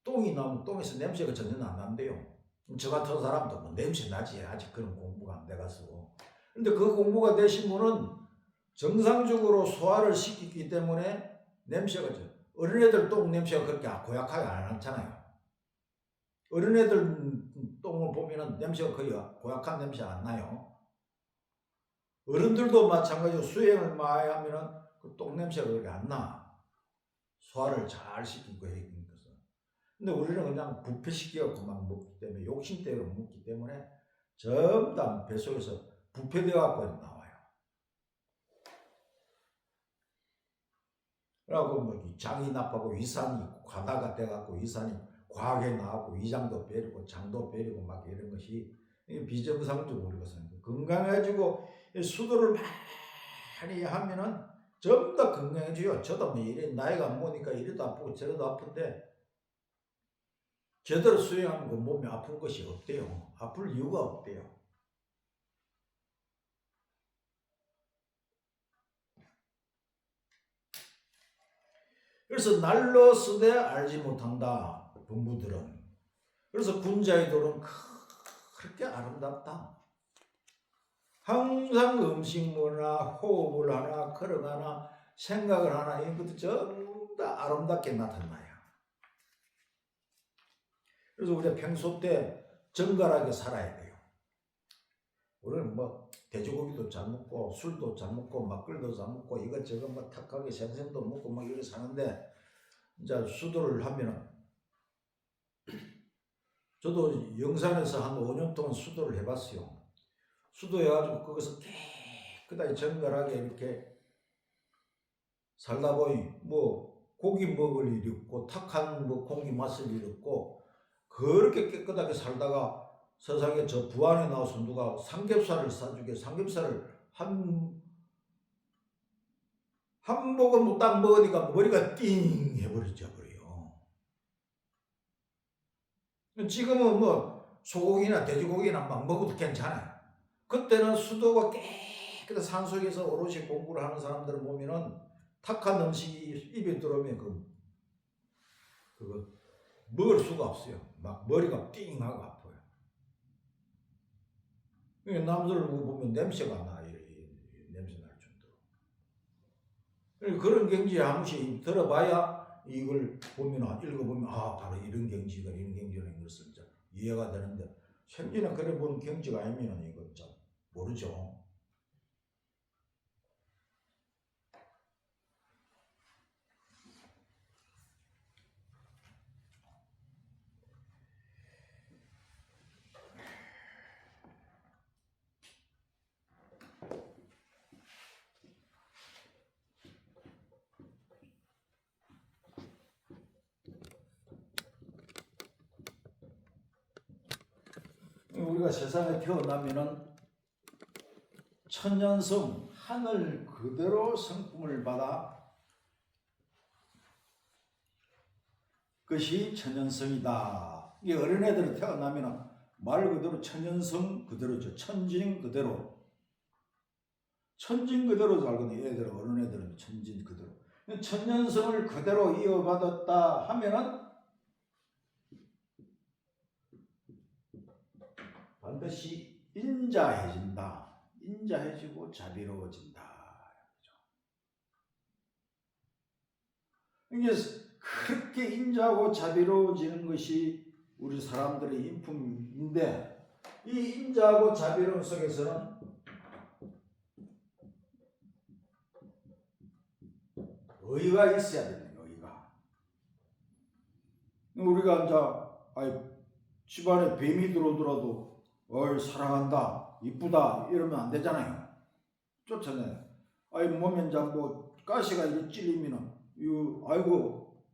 똥이 나면 똥에서 냄새가 전혀 안 난대요. 저 같은 사람도 뭐 냄새 나지. 아직 그런 공부가 안 돼가지고. 근데 그 공부가 되신 분은 정상적으로 소화를 시키기 때문에 냄새가 어린애들 똥 냄새가 그렇게 고약하게 안 나잖아요. 어린애들 똥을 보면은 냄새가 거의 고약한 냄새 안 나요. 어른들도 마찬가지로 수행을 많이 하면은 그 똥 냄새가 그렇게 안 나. 소화를 잘 시키고 해야 것은. 근데 우리는 그냥 부패시켜갖고 막 먹기 때문에, 욕심대로 먹기 때문에 전부 다 뱃속에서 부패되어갖고 나와요. 그래갖고 뭐 장이 나빠고 위산이 과다가 돼갖고 위산이 과하게 나왔고 위장도 베리고 장도 베리고 막 이런 것이 비정상적으로 우리가 건강해지고 수도를 많이 하면은 전부 다 건강해져요. 저도 뭐 이래 나이가 먹으니까 이래도 아프고 저래도 아픈데 제대로 수행하면 그 몸이 아픈 것이 없대요. 아플 이유가 없대요. 그래서 날로 쓰되 알지 못한다, 본부들은. 그래서 군자의 도는 그렇게 아름답다. 항상 음식물이나 호흡을 하나 걸어가나 생각을 하나 이런 것도 전부 다 아름답게 나타나요. 그래서 우리가 평소 때 정갈하게 살아야 돼요. 우리는 뭐 돼지고기도 잘 먹고 술도 잘 먹고 막걸리도 잘 먹고 이것저것 뭐 탁하게 생선도 먹고 막 이렇게 사는데, 이제 수도를 하면은, 저도 영산에서 한 5년 동안 수도를 해봤어요. 수도해가지고 거기서 깨끗하게 정갈하게 이렇게 살다 보니 뭐 고기 먹을 일이 없고 탁한 뭐 공기 마실 일이 없고 그렇게 깨끗하게 살다가 세상에 저 부안에 나와서 누가 삼겹살을 싸주게 삼겹살을 한 모금 딱 먹으니까 머리가 띵 해버리죠 버려요. 지금은 뭐 소고기나 돼지고기나 막 먹어도 괜찮아요. 그때는 수도가 깨끗한 산속에서 오롯이 공부를 하는 사람들을 보면은 탁한 음식이 입에 들어오면 그거 먹을 수가 없어요. 막 머리가 띵하고 아파요. 남들 보면 냄새가 나, 냄새 날 정도로. 그런 경지에 한 번씩 들어봐야 이걸 보면, 읽어보면, 아, 바로 이런 경지가, 이런 경지라는 것을 이해가 되는데, 생전에 그래 본 경지가 아니면 이건 참 모르죠. 우리가 세상에 태어나면은 천년성 하늘 그대로 성품을 받아 그것이 천연성이다. 이게 어린애들이 태어나면 말 그대로 천연성 그대로죠. 천진 그대로. 천진 그대로 살거든요. 애들은, 어린애들은 천진 그대로. 천연성을 그대로 이어받았다 하면은 반드시 인자해진다. 인자해지고 자비로워진다. 이게 그렇게 인자하고 자비로워지는 것이 우리 사람들의 인품인데, 이 인자하고 자비로움 속에서는 의가 있어야 됩니다. 의가. 우리가 이제 집안에 뱀이 들어오더라도 사랑한다, 이쁘다 이러면 안 되잖아요. 쫓아내요. 몸에 이제 뭐 가시가 이렇게 찔리면은 아이고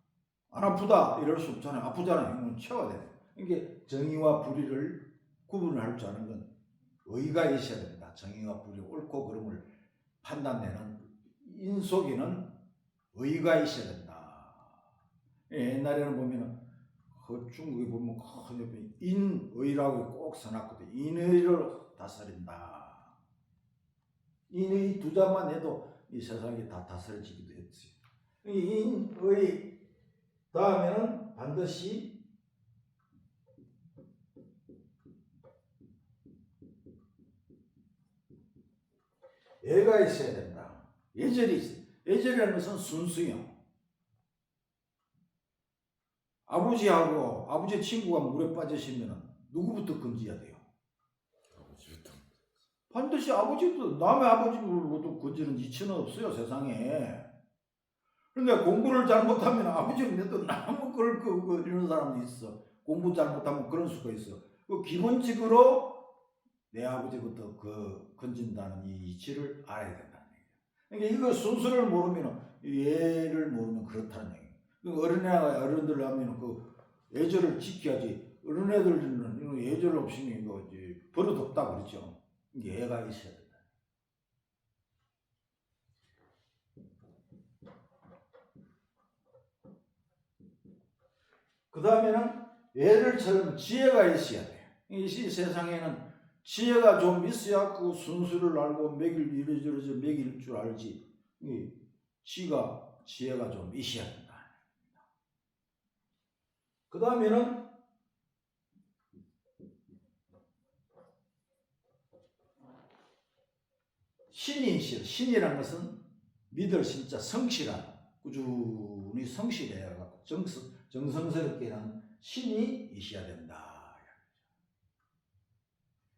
안 아프다 이럴 수 없잖아요. 아프잖아요. 이건 채워야 돼요. 이게 정의와 불의를 구분할 줄 아는 건 의가 있어야 됩니다. 정의와 불의, 옳고 그름을 판단내는 인속에는 의가 있어야 된다. 옛날에는 보면은 중국에 보면 큰 옆에 인의라고 꼭 써놨거든요. 인의를 다스린다. 인의 두 자만 해도 이 세상이 다 다스려지기도 했어요. 인의 다음에는 반드시 애가 있어야 된다. 예절이 있어요. 예절이라는 것은 순수요. 아버지 친구가 물에 빠지시면 누구부터 건져야 돼요? 아버지부터. 반드시 아버지부터. 남의 아버지부터 건지는 이치는 없어요, 세상에. 그런데 공부를 잘못하면 아버지는 내도 너무 이런 사람도 있어. 공부 잘못하면 그런 수가 있어. 기본적으로 내 아버지부터 건진다는 이 이치를 알아야 된다는 얘기예요. 그러니까 이거 순서를 모르면, 예를 모르면 그렇다는 얘기예요. 어른들 하면 예절을 지켜야지. 어른애들은 예절 없이는 이거 이제 버릇없다 그러죠. 이게 애가 있어야 된다. 그 다음에는 애들처럼 지혜가 있어야 돼요. 이 세상에는 지혜가 좀 있어야 그 순수를 알고 이러저러 먹일 줄 알지. 지혜가 좀 있어야 된다. 그 다음에는 신이 있어요. 신이라는 것은 믿을 신자, 성실한, 꾸준히 성실해야 갖고 정성스럽게 하는 신이 있어야 된다.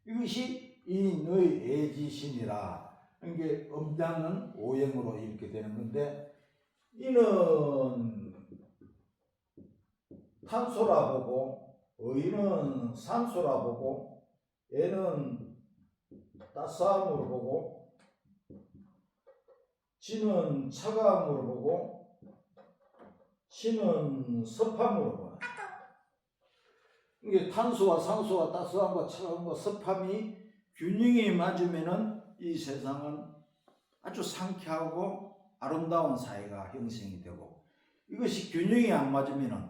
이것이 인의 애지신이라. 이게 음장은 오행으로 이렇게 되는 건데, 이는 탄소라 보고, 의는 산소라 보고, 애는 따스함으로 보고 지는 차가움으로 보고 시는 습함으로 봐요. 이게 탄수와 산소와 따스함과 차가움과 습함이 균형이 맞으면은 이 세상은 아주 상쾌하고 아름다운 사회가 형성이 되고, 이것이 균형이 안 맞으면은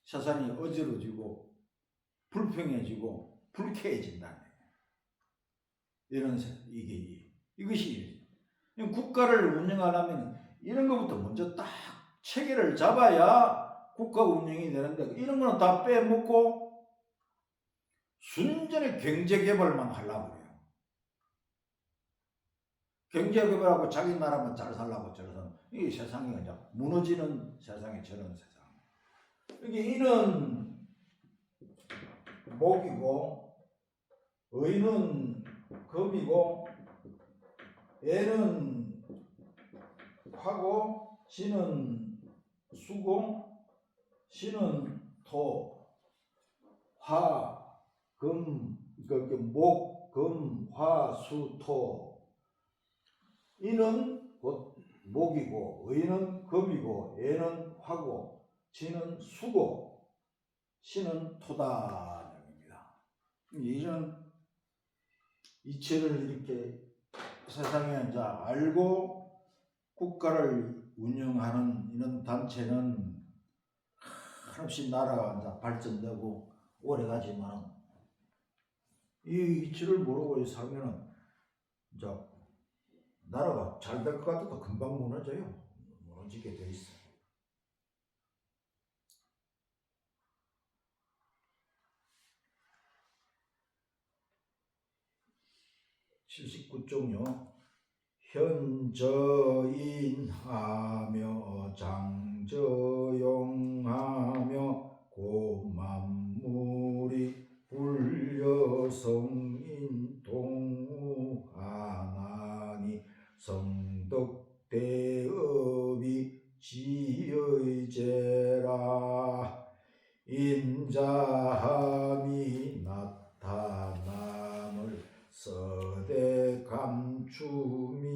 세상이 어지러지고 불평해지고 불쾌해진다는 거예요. 이것이 국가를 운영하려면 이런 것부터 먼저 딱 체계를 잡아야 국가 운영이 되는데, 이런 거는 다 빼먹고 순전히 경제개발만 하려고 그래요. 경제개발하고 자기 나라만 잘 살라고 저러서 이 세상이 이제 무너지는 세상에 저런 세상. 이게 이는 목이고 의는 금이고 애는 화고 지는 수고 시는 토, 화, 금, 목, 금, 화, 수, 토. 이는 곧 목이고 의는 금이고 애는 화고 지는 수고 시는 토다. 이런 이치를 이렇게 세상에 이제 알고 국가를 운영하는 이런 단체는 한없이 나라가 이제 발전되고 오래가지만, 이 이치를 모르고 살면은 이제 나라가 잘 될 것 같아도 금방 무너져요. 무너지게 돼 있어. (79쪽요) 현저인하며 장저용하며 고만물이 불려성인 동우하나니 성덕대업이 지의제라. 인자함이 나타남을 서대 감춤이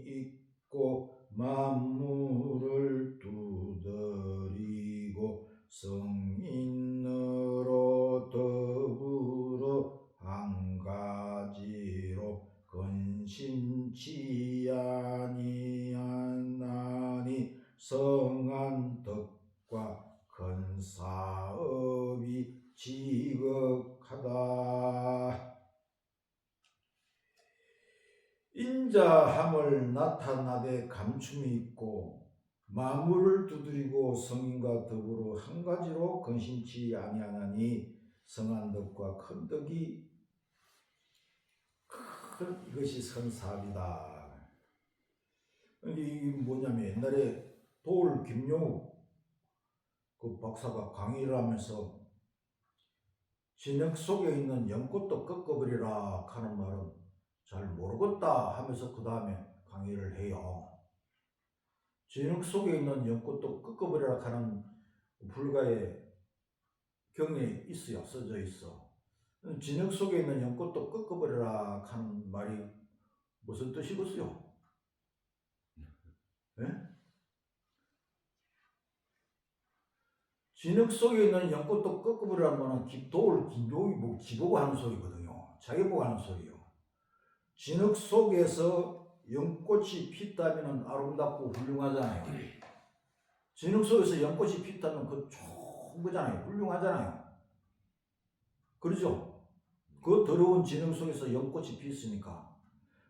있고 만물을 두드리고 성인으로 더불어 한 가지로 근심치 아니하나니 성한 덕과 큰 사업이 지극하다. 인자함을 나타나되 감춤이 있고 만물을 두드리고 성인과 더불어 한 가지로 근심치 아니하나니 성한 덕과 큰 덕이 이것이 선사합이다. 이게 뭐냐면 옛날에 도울 김용욱 그 박사가 강의를 하면서 진흙 속에 있는 연꽃도 꺾어버리라 하는 말은 잘 모르겠다 하면서 그 다음에 강의를 해요. 진흙 속에 있는 연꽃도 꺾어버리라 하는 불가의 경에 있어요. 써져 있어. 진흙 속에 있는 연꽃도 꺾어버리라 하는 말이 무슨 뜻이겠어요? 네? 진흙 속에 있는 연꽃도 꺾어버리라는 거는 도울 김용이 뭐 지보고 하는 소리거든요. 자기 보고 하는 소리요. 진흙 속에서 연꽃이 피었다면 아름답고 훌륭하잖아요. 진흙 속에서 연꽃이 피었다면 그 좋은 거잖아요. 훌륭하잖아요. 그러죠? 그 더러운 진흙 속에서 연꽃이 피었으니까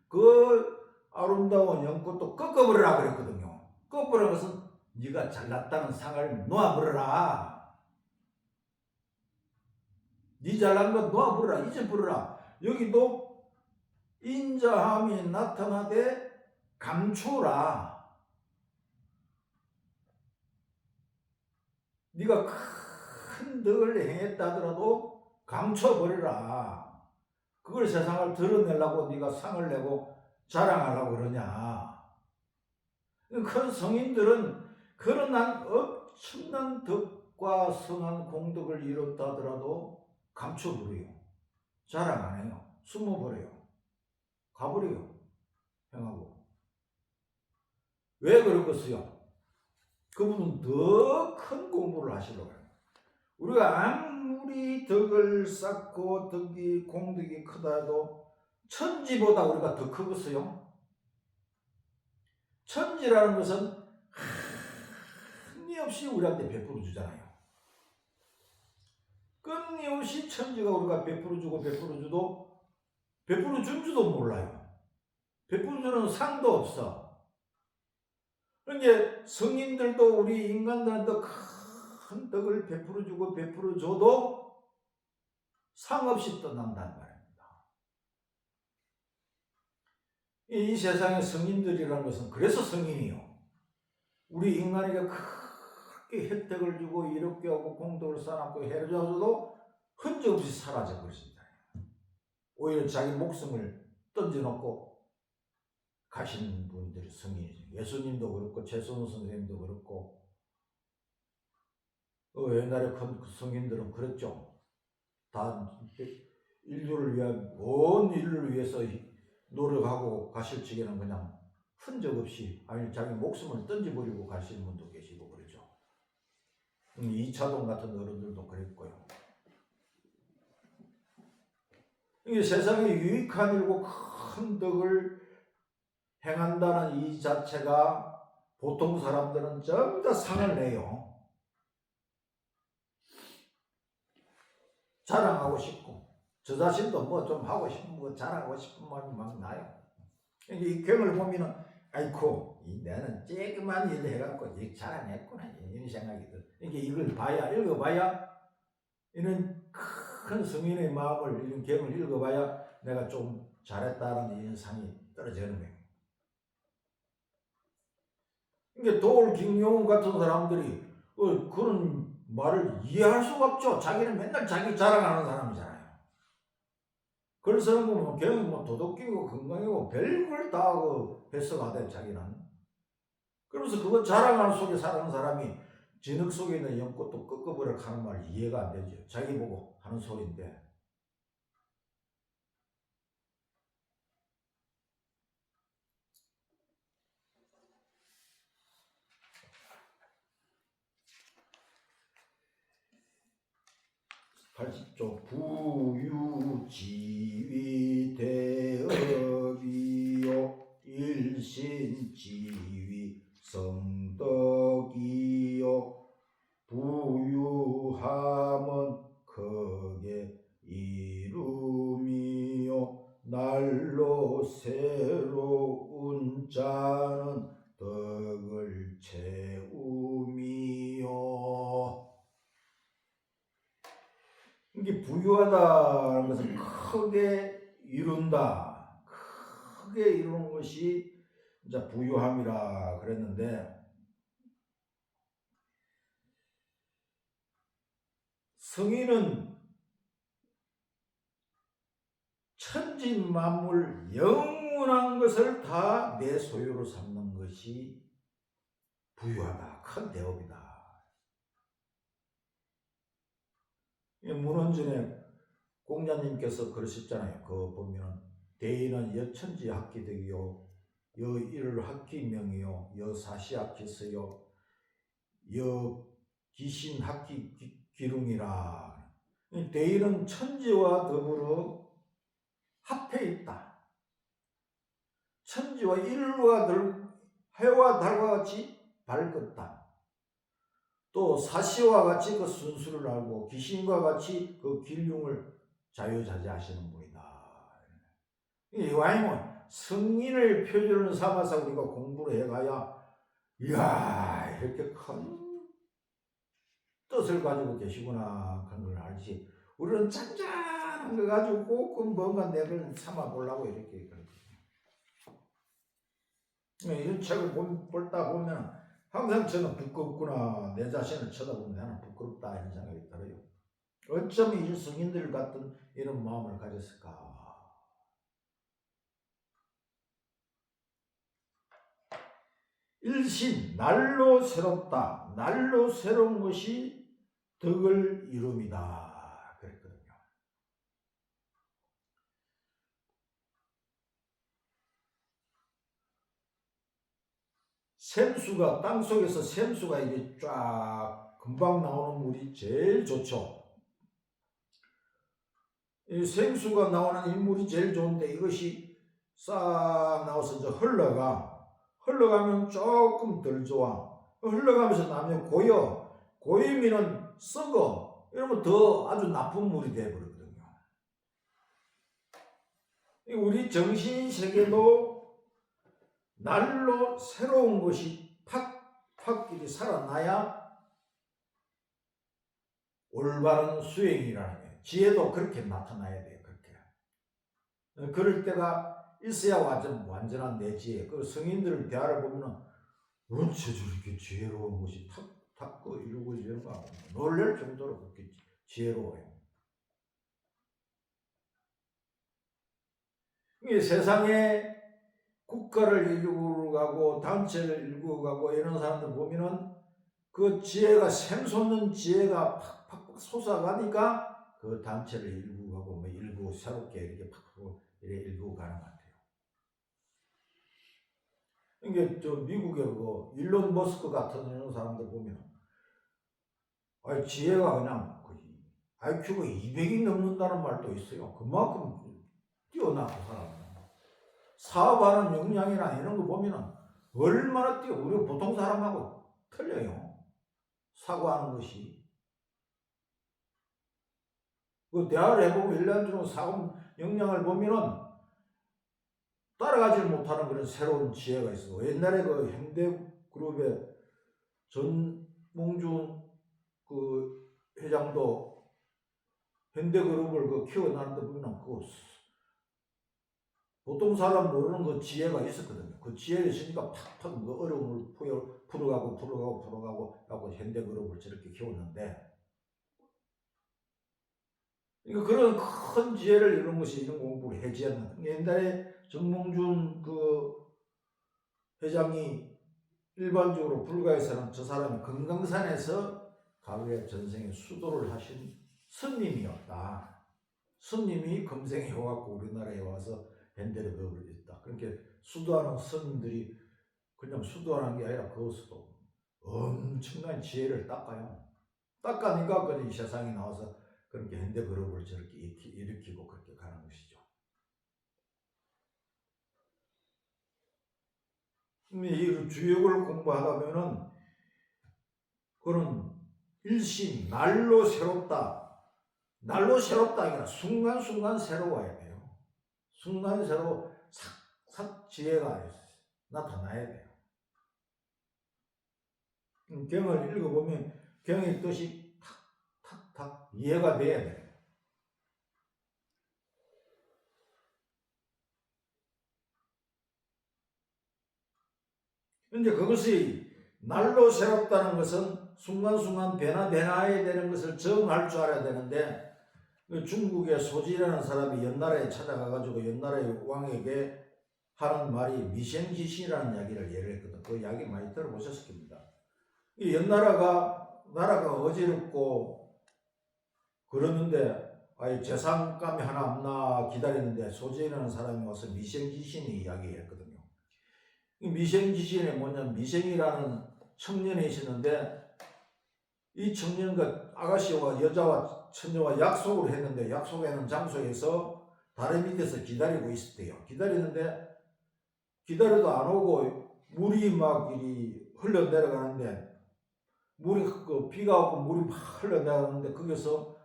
그 아름다운 연꽃도 꺾어버리라 그랬거든요. 꺾어버리는 것은 네가 잘났다는 상을 놓아버려라. 네 잘난 것 놓아버려라. 잊어버려라. 여기도 인자함이 나타나되 감추라. 네가 큰 덕을 행했다 하더라도 감춰버려라. 그걸 세상을 드러내려고 네가 상을 내고 자랑하려고 그러냐. 큰 성인들은 그런 엄청난 덕과 선한 공덕을 이뤘다 하더라도 감춰버려요. 자랑 안 해요. 숨어버려요. 가버려요. 행하고. 왜 그러겠어요? 그분은 더 큰 공부를 하시려고 해요. 우리가 아무리 덕을 쌓고 덕이 공덕이 크다 해도 천지보다 우리가 더 크겠어요? 천지라는 것은 끊임없이 우리한테 베풀어 주잖아요. 끊임없이 천지가 우리가 베풀어 주고 베풀어 줘도 베풀어 준 줄도 몰라요. 베풀어 주는 상도 없어. 그러니까 성인들도 우리 인간들한테 큰 덕을 베풀어 주고 베풀어 줘도 상 없이 떠난다는 말입니다. 이 세상의 성인들이라는 것은 그래서 성인이요. 우리 인간에게 크게 혜택을 주고 이롭게 하고 공덕을 쌓아놓고 해줘도 흔적 없이 사라져 버립니다. 오히려 자기 목숨을 던져놓고 가신 분들이 성인이죠. 예수님도 그렇고 최선우 선생님도 그렇고 옛날에 큰 성인들은 그랬죠. 다 인류를 위한 온 인류를 위해서 노력하고 가실 적에는 그냥 흔적 없이 아니 자기 목숨을 던져버리고 가시는 분도 계시고 그러죠. 이차동 같은 어른들도 그랬고요. 이게 세상에 유익한 일고 큰 덕을 행한다는 이 자체가 보통 사람들은 전부 다 상을 내요. 자랑하고 싶고 저 자신도 뭐 좀 하고 싶은 거 자랑하고 싶은 마음이 막 나요. 이 경을 보면은 아이고 나는 쬐그만 일 해갖고 자랑했구나 이런 생각이 들어. 이걸 봐야 읽어봐야 이런 큰 성인의 마음을 이런 경을 읽어봐야 내가 좀 잘했다는 인상이 떨어지는 거예요. 그러니까 도울 김용훈 같은 사람들이 그런 말을 이해할 수가 없죠. 자기는 맨날 자기 자랑하는 사람이잖아요. 그런 사람 보면 걔는 뭐 도덕기고 건강이고 별걸 다 해석하대 자기는. 그러면서 그거 자랑하는 속에 사는 사람이 진흙 속에 있는 연꽃도 꺾어버려 하는 말 이해가 안 되죠. 자기 보고 하는 소리인데. (80조) 부유지위 대업이요 일신지위 성덕이요 부유함은 크게 이름이요 날로 새로운 자는 덕을 채움이요. 이게 부유하다는 것은 크게 이룬다. 크게 이루는 것이 이제 부유함이라 그랬는데 성인은 천지 만물 영원한 것을 다 내 소유로 삼는 것이 부유하다. 큰 대업이다. 문헌전에 공자님께서 그러셨잖아요. 그거 보면 대인은 여천지 학기득이요 여일 학기명이요 여사시 학기서요 여기신 학기 기lun이라. 대인은 천지와 더불어 합해 있다. 천지와 일과 해와 달과 같이 밝었다. 또 사시와 같이 그 순수를 알고 귀신과 같이 그 길흉을 자유자재하시는 분이다. 이와이면 성인을 표준을 삼아서 우리가 공부를 해가야 이야 이렇게 큰 뜻을 가지고 계시구나 그런 걸 알지. 우리는 잔잔한 거 가지고 꼭 뭔가 내를 삼아 보려고 이렇게 그렇거든요. 이런 책을 볼다 보면 항상 저는 부끄럽구나. 내 자신을 쳐다보면 나는 부끄럽다 이런 생각이 들어요. 어쩌면 이 성인들 같은 이런 마음을 가졌을까. 일신 날로 새롭다. 날로 새로운 것이 덕을 이룸이다 그랬거든요. 샘수가 땅속에서 샘수가 이게 쫙 금방 나오는 물이 제일 좋죠. 이 샘수가 나오는 이 물이 제일 좋은데 이것이 싹 나와서 이제 흘러가면 조금 덜 좋아. 흘러가면서 나면 고이면은 썩어. 이러면 더 아주 나쁜 물이 되어버리거든요. 우리 정신세계도 날로 새로운 것이 팍팍 살아나야 올바른 수행이라는 거예요. 지혜도 그렇게 나타나야 돼요. 그렇게. 그럴 때가 있어야 완전한 내 지혜. 그 성인들 대화를 보면은 어째 저렇게 지혜로운 것이 탁탁 이러고 이런 거 놀랄 정도로 그렇게 지혜로워요. 이 세상에 국가를 이루고 가고 단체를 이루고 가고 이런 사람들 보면은 그 지혜가 샘솟는 지혜가 팍팍 솟아가니까 그 단체를 이루고 가고 뭐 일구 새롭게 이렇게 팍팍 이렇게 일구고 가는 것 같아요. 이게 저 미국의 그 일론 머스크 같은 이런 사람들 보면 지혜가 그냥 IQ가 200이 넘는다는 말도 있어요. 그만큼 뛰어나고 사람은 사업하는 역량이나 이런 거 보면은 얼마나 우리 보통 사람하고 틀려요. 사고하는 것이. 그 대화를 해보면 1년 중 사고 역량을 보면은 따라가지 못하는 그런 새로운 지혜가 있어. 옛날에 그 현대그룹의 전몽준 그 회장도 현대그룹을 그 키워나는데 보면 그 보통 사람 모르는 그 지혜가 있었거든요. 그 지혜가 있으니까 팍팍 그 어려움을 풀어가고 하고 현대그룹을 저렇게 키웠는데, 그런 큰 지혜를 이룬 것이 이런 공부를 해지하는. 옛날에 정몽준 그 회장이 일반적으로 불가에서는 저 사람이 금강산에서 과거에 전생에 수도를 하신 스님이었다. 스님이 금생에 와갖고 우리나라에 와서 현대그룹을 했다. 그러니까 수도하는 스님들이 그냥 수도하는 게 아니라 그것도 엄청난 지혜를 닦아니까 이 세상에 나와서 그렇게 현대그룹을 저렇게 일으키고 그렇게 가는 것이죠. 이 주역을 공부하다 보면은 그런 일심, 날로 새롭다. 날로 새롭다 아니라 순간순간 새로워야 돼요. 순간 새로 삭삭 지혜가 나타나야 돼요. 경을 읽어보면 경의 뜻이 탁탁탁 이해가 돼야 돼요. 근데 그것이 날로 새롭다는 것은 순간순간 변화해야 되는 것을 정할 줄 알아야 되는데, 중국의 소지라는 사람이 연나라에 찾아가가지고 연나라의 왕에게 하는 말이 미생지신이라는 이야기를 예를 했거든. 그 이야기 많이 들어보셨을 겁니다. 이 나라가 어지럽고 그러는데 재상감이 하나 없나 기다리는데 소지라는 사람이 와서 미생지신이 이야기했거든요. 이 미생지신에 뭐냐면 미생이라는 청년이 있었는데 이 청년과 아가씨와 여자와 처녀와 약속을 했는데 약속하는 장소에서 다리 밑에서 기다리고 있었대요. 기다리는데 기다려도 안 오고 물이 막 이리 흘러내려가는데 비가 오고 물이 막 흘러내려가는데 거기서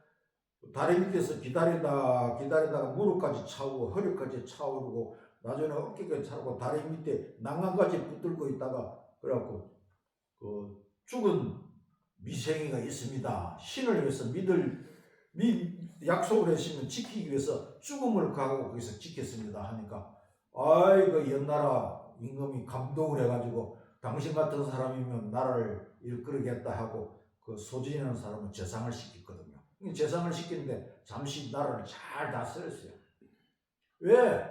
다리 밑에서 기다리다가 무릎까지 차오고 허리까지 차오르고 나중에 어깨까지 차오르고 다리 밑에 난간까지 붙들고 있다가 그래갖고 그 죽은 미생이가 있습니다. 신을 위해서 약속을 했으면 지키기 위해서 죽음을 각오하고 거기서 지켰습니다 하니까 그 연나라 임금이 감동을 해가지고 당신 같은 사람이면 나라를 이끌겠다 하고 그 소진이라는 사람은 재상을 시켰거든요. 재상을 시키는데 잠시 나라를 잘 다스렸어요. 왜?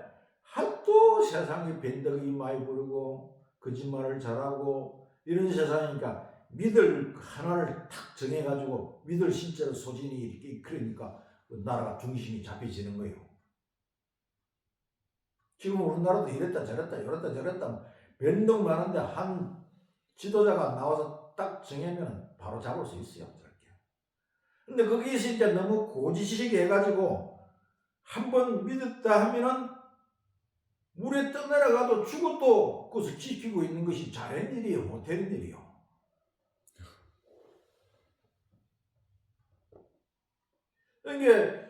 하도 세상에 변덕이 많이 부르고 거짓말을 잘하고 이런 세상이니까 믿을 하나를 탁 정해가지고 믿을 실제로 소진이 이렇게 그러니까 나라가 중심이 잡혀지는 거예요. 지금 우리나라도 이랬다 저랬다 변동 많은데 한 지도자가 나와서 딱 정하면 바로 잡을 수 있어요. 저렇게. 근데 거기서 이제 너무 고지식이 해가지고 한번 믿었다 하면은 물에 떠내려가도 죽어도 그것을 지키고 있는 것이 잘한 일이에요, 못한 일이에요. 그러니까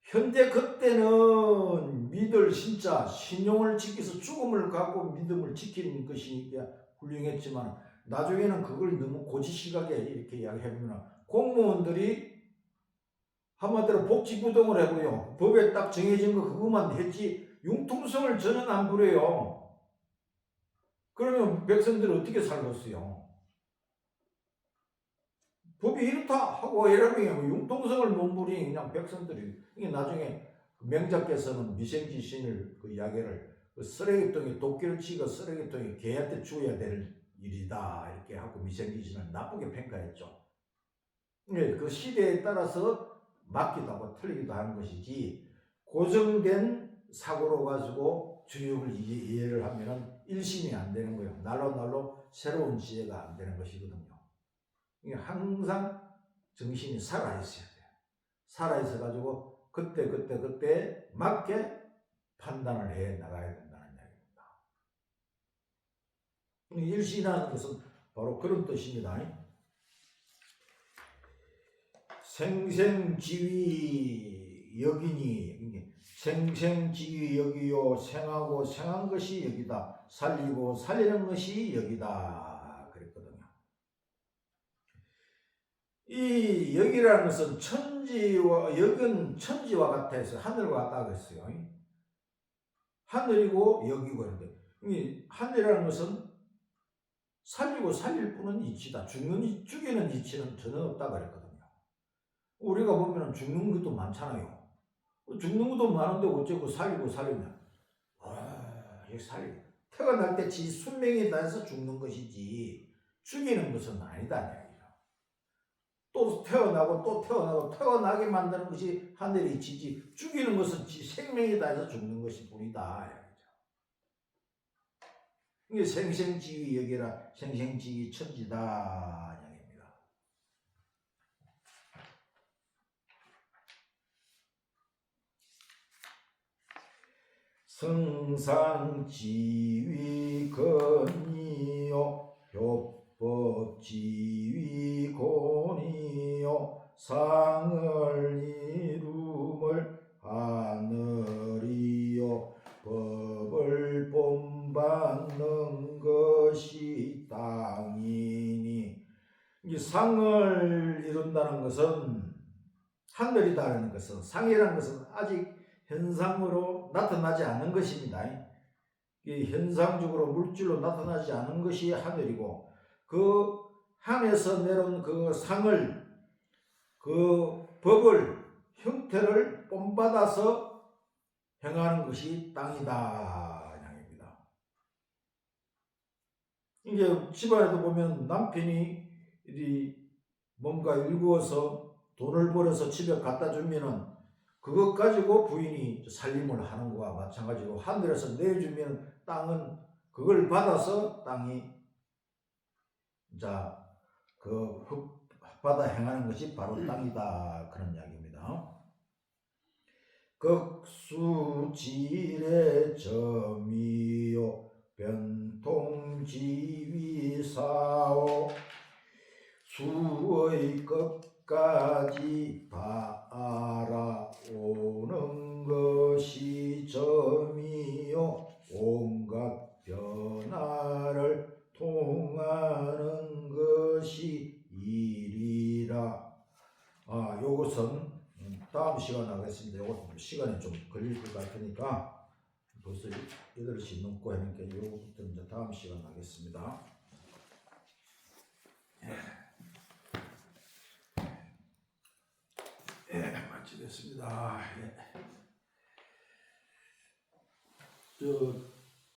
현대 그때는 믿을 진짜 신용을 지켜서 죽음을 갖고 믿음을 지키는 것이 훌륭했지만 나중에는 그걸 너무 고지식하게 이렇게 이야기해보면 공무원들이 한마디로 복지부동을 해고요. 법에 딱 정해진 거 그것만 했지 융통성을 전혀 안 부려요. 그러면 백성들은 어떻게 살겠어요? 법이 이렇다 하고 이러면 융통성을 못 부리니 그냥 백성들이 이게 나중에 명작께서는 미생지신을 그 이야기를 그 쓰레기통에 도끼를 치고 쓰레기통에 개한테 주어야 될 일이다 이렇게 하고 미생지신을 나쁘게 평가했죠. 그 시대에 따라서 맞기도 하고 틀리기도 하는 것이지 고정된 사고로 가지고 주역을 이해를 하면은 일심이 안 되는 거예요. 날로 새로운 지혜가 안 되는 것이거든요. 항상 정신이 살아있어야 돼요. 살아있어 가지고 그때 맞게 판단을 해 나가야 된다는 이야기입니다. 일신이라는 것은 바로 그런 뜻입니다. 생생지위 여기니 생생지위 여기요 생하고 생한 것이 여기다 살리고 살리는 것이 여기다 그랬거든요. 이 여기라는 것은 여기는 천지와 같아 해서 하늘과 같다 그랬어요. 하늘이고 여기고 이런데 이 하늘이라는 것은 살리고 살릴 뿐은 이치다. 죽이는 이치는 전혀 없다 그랬거든요. 우리가 보면 죽는 것도 많잖아요. 죽는 것도 많은데 어쩌고 살리고 살리냐. 태어날 때 지 순명에 따라서 죽는 것이지 죽이는 것은 아니다. 또 태어나고 태어나게 만드는 것이 하늘의 이치지 죽이는 것은 지 생명에 따라서 죽는 것이 뿐이다. 이게 생생지위 여기라 생생지위 천지다. 성상지위 건이요 효법지위 곤이요 상을 이룸을 하늘이요 법을 본받는 것이 땅이니 이 상을 이룬다는 것은 하늘이다라는 것은 상이라는 것은 아직 현상으로 나타나지 않은 것입니다. 현상적으로 물질로 나타나지 않은 것이 하늘이고 그 하늘에서 내려온 그 상을 그 법을 형태를 본받아서 행하는 것이 땅이다. 양입니다. 이게 집안에도 보면 남편이 뭔가 일구어서 돈을 벌어서 집에 갖다 주면은 그것 가지고 부인이 살림을 하는 것과 마찬가지로 하늘에서 내주면 땅은 그걸 받아서 땅이 그 받아 행하는 것이 바로 땅이다 그런 이야기입니다. 극수지례 점이요 변통지위사오 수의 끝까지 바라오는 것이 점이요 온갖 변화를 통하는 것이 일이라. 요것은 다음 시간에 하겠습니다. 요것은 시간이 좀 걸릴 것 같으니까 벌써 8시 넘고 하니까 요것부터 이제 다음 시간에 하겠습니다. 마치겠습니다.